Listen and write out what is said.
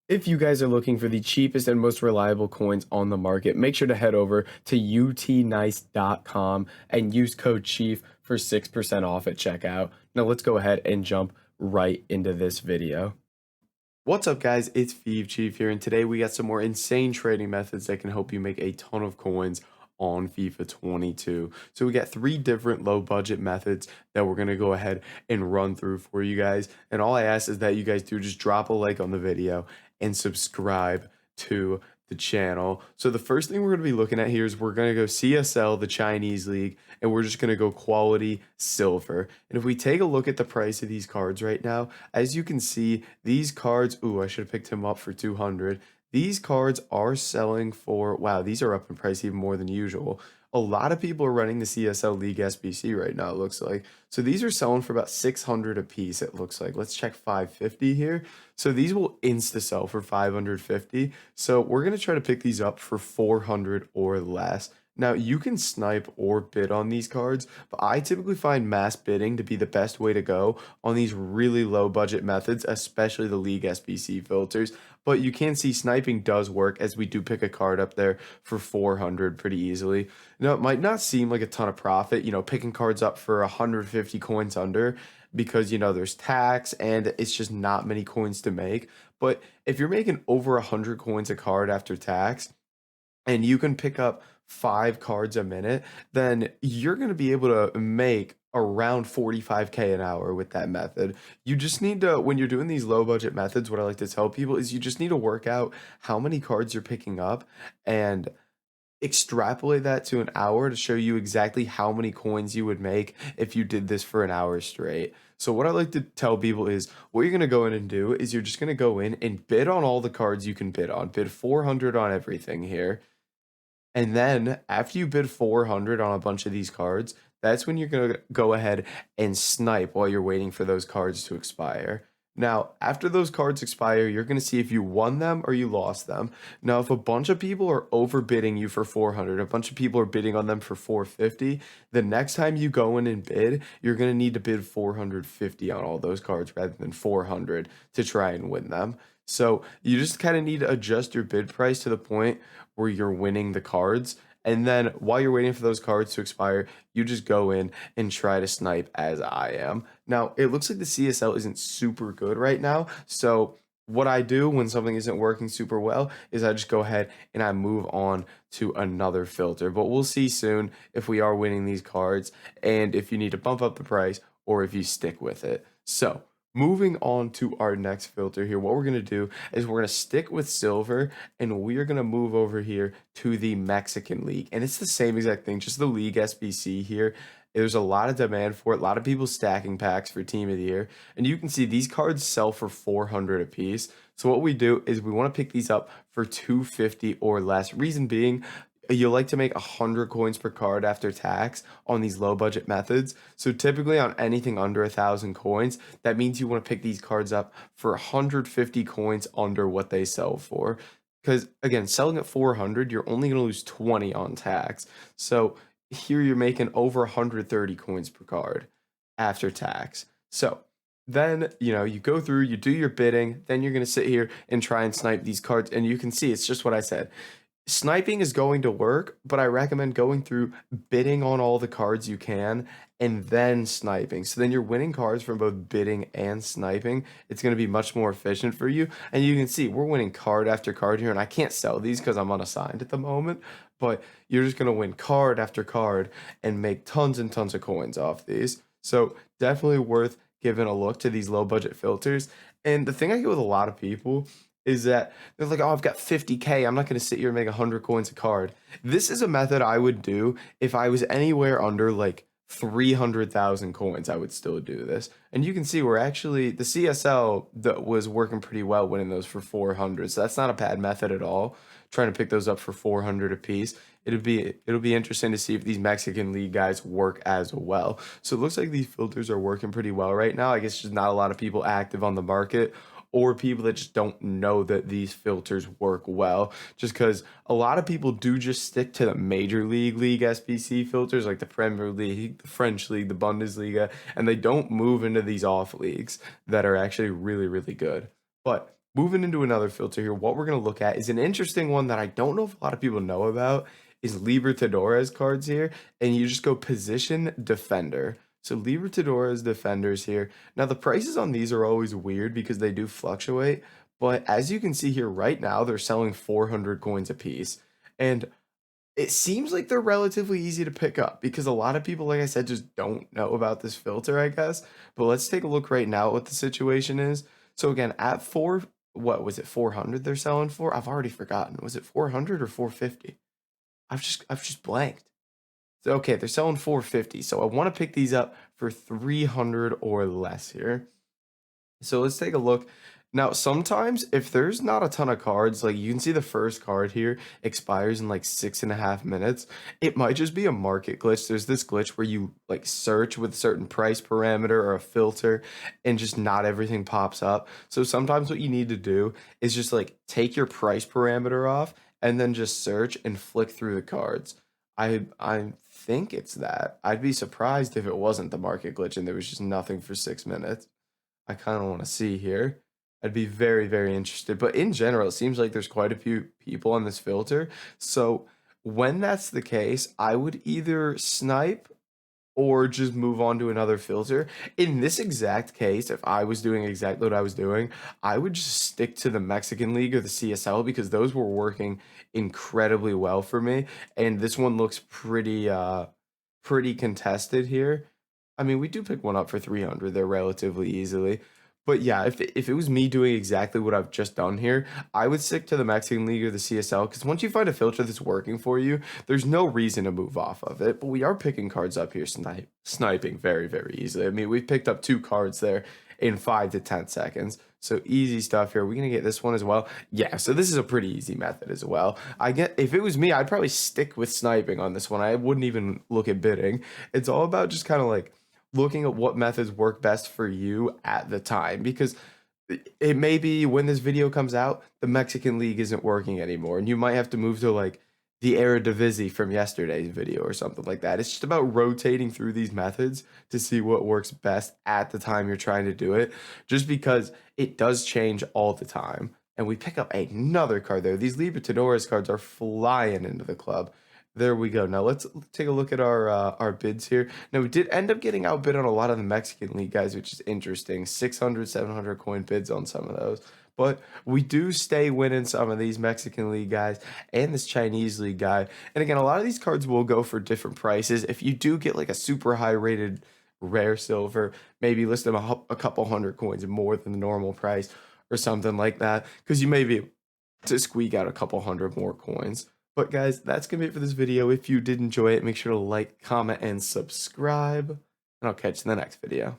If you guys are looking for the cheapest and most reliable coins on the market, make sure to head over to utnice.com and use code CHIEF for 6% off at checkout. Now let's go ahead and jump right into this video. What's up guys, it's Fifa Chief here, and today we got some more insane trading methods that can help you make a ton of coins on FIFA 22. So we got 3 different low budget methods that we're going to go ahead and run through for you guys. And all I ask is that you guys do just drop a like on the video and subscribe to the channel. So the first thing we're going to be looking at here is we're going to go CSL, the Chinese league, and we're just going to go quality silver. And if we take a look at the price of these cards right now, as you can see, these cards, ooh, I should have picked him up for 200. These cards are selling for, wow, these are up in price even more than usual. A lot of people are running the CSL League SBC right now, it looks like. So these are selling for about 600 a piece, it looks like. Let's check 550 here. So these will insta sell for 550. So we're going to try to pick these up for 400 or less. Now, you can snipe or bid on these cards, but I typically find mass bidding to be the best way to go on these really low budget methods, especially the League SBC filters. But you can see sniping does work, as we do pick a card up there for 400 pretty easily. Now, it might not seem like a ton of profit, picking cards up for 150 coins under, because there's tax and it's just not many coins to make. But if you're making over 100 coins a card after tax, and you can pick up 5 cards a minute, then you're going to be able to make around 45K an hour with that method. You just need to, when you're doing these low budget methods, what I like to tell people is you just need to work out how many cards you're picking up and extrapolate that to an hour to show you exactly how many coins you would make if you did this for an hour straight. So what I like to tell people is what you're going to go in and do is you're just going to go in and bid on all the cards you can bid on. Bid 400 on everything here. And then after you bid 400 on a bunch of these cards, that's when you're going to go ahead and snipe while you're waiting for those cards to expire. Now, after those cards expire, you're going to see if you won them or you lost them. Now, if a bunch of people are overbidding you for 400, a bunch of people are bidding on them for 450, the next time you go in and bid, you're going to need to bid 450 on all those cards rather than 400 to try and win them. So you just kind of need to adjust your bid price to the point where you're winning the cards. And then while you're waiting for those cards to expire, you just go in and try to snipe as I am. Now, it looks like the CSL isn't super good right now. So what I do when something isn't working super well is I just go ahead and I move on to another filter. But we'll see soon if we are winning these cards and if you need to bump up the price or if you stick with it. So moving on to our next filter here, what we're going to do is we're going to stick with silver and we are going to move over here to the Mexican League. And it's the same exact thing, just the League SBC here. There's a lot of demand for it, a lot of people stacking packs for Team of the Year. And you can see these cards sell for 400 a piece. So what we do is we want to pick these up for 250 or less. Reason being, you like to make 100 coins per card after tax on these low budget methods. So typically on anything under 1,000 coins, that means you want to pick these cards up for 150 coins under what they sell for. Because again, selling at 400, you're only going to lose 20 on tax. So here you're making over 130 coins per card after tax. So then, you go through, you do your bidding, then you're going to sit here and try and snipe these cards. And you can see it's just what I said. Sniping is going to work, but I recommend going through bidding on all the cards you can and then sniping. So then you're winning cards from both bidding and sniping. It's going to be much more efficient for you. And you can see we're winning card after card here, and I can't sell these because I'm unassigned at the moment, but you're just going to win card after card and make tons and tons of coins off these. So definitely worth giving a look to these low budget filters. And the thing I get with a lot of people is that they're like, oh, I've got 50K. I'm not going to sit here and make 100 coins a card. This is a method I would do if I was anywhere under like 300,000 coins. I would still do this. And you can see we're actually, the CSL that was working pretty well winning those for 400. So that's not a bad method at all. Trying to pick those up for 400 a piece. It'll be interesting to see if these Mexican League guys work as well. So it looks like these filters are working pretty well right now. I guess just not a lot of people active on the market, or people that just don't know that these filters work well, just because a lot of people do just stick to the major league SBC filters, like the Premier League, the French League, the Bundesliga, and they don't move into these off leagues that are actually really, really good. But moving into another filter here, what we're going to look at is an interesting one that I don't know if a lot of people know about is Libertadores cards here, and you just go position defender. So Libertadores defenders here. Now the prices on these are always weird because they do fluctuate, but as you can see here right now, they're selling 400 coins a piece. And it seems like they're relatively easy to pick up because a lot of people, like I said, just don't know about this filter, I guess. But let's take a look right now at what the situation is. So again, at what was it, 400 they're selling for? I've already forgotten. Was it 400 or 450? I've just blanked. So, okay, they're selling 450. So I want to pick these up for 300 or less here. So let's take a look. Now, sometimes if there's not a ton of cards, like you can see the first card here expires in like 6.5 minutes. It might just be a market glitch. There's this glitch where you like search with a certain price parameter or a filter and just not everything pops up. So sometimes what you need to do is just like take your price parameter off and then just search and flick through the cards. I think it's that. I'd be surprised if it wasn't the market glitch and there was just nothing for 6 minutes. I kind of want to see here. I'd be very, very interested. But in general, it seems like there's quite a few people on this filter. So when that's the case, I would either snipe or just move on to another filter. In this exact case, if I was doing exactly what I was doing, I would just stick to the Mexican League or the CSL because those were working incredibly well for me. And this one looks pretty contested here. I mean, we do pick one up for 300 there relatively easily. But yeah, if it was me doing exactly what I've just done here, I would stick to the Mexican League or the CSL because once you find a filter that's working for you, there's no reason to move off of it. But we are picking cards up here, sniping very, very easily. I mean, we've picked up 2 cards there in 5 to 10 seconds. So easy stuff here. We're going to get this one as well. Yeah, so this is a pretty easy method as well. If it was me, I'd probably stick with sniping on this one. I wouldn't even look at bidding. It's all about just kind of like looking at what methods work best for you at the time because it may be when this video comes out, the Mexican League isn't working anymore, and you might have to move to like the Eredivisie from yesterday's video or something like that. It's just about rotating through these methods to see what works best at the time you're trying to do it, just because it does change all the time. And we pick up another card there. These Libertadores cards are flying into the club. There we go. Now let's take a look at our bids here. Now we did end up getting outbid on a lot of the Mexican League guys, which is interesting. 600, 700 coin bids on some of those. But we do stay winning some of these Mexican League guys and this Chinese League guy. And again, a lot of these cards will go for different prices. If you do get like a super high rated rare silver, maybe list them a couple hundred coins more than the normal price or something like that, because you may be able to squeak out a couple hundred more coins. But guys, that's going to be it for this video. If you did enjoy it, make sure to like, comment, and subscribe. And I'll catch you in the next video.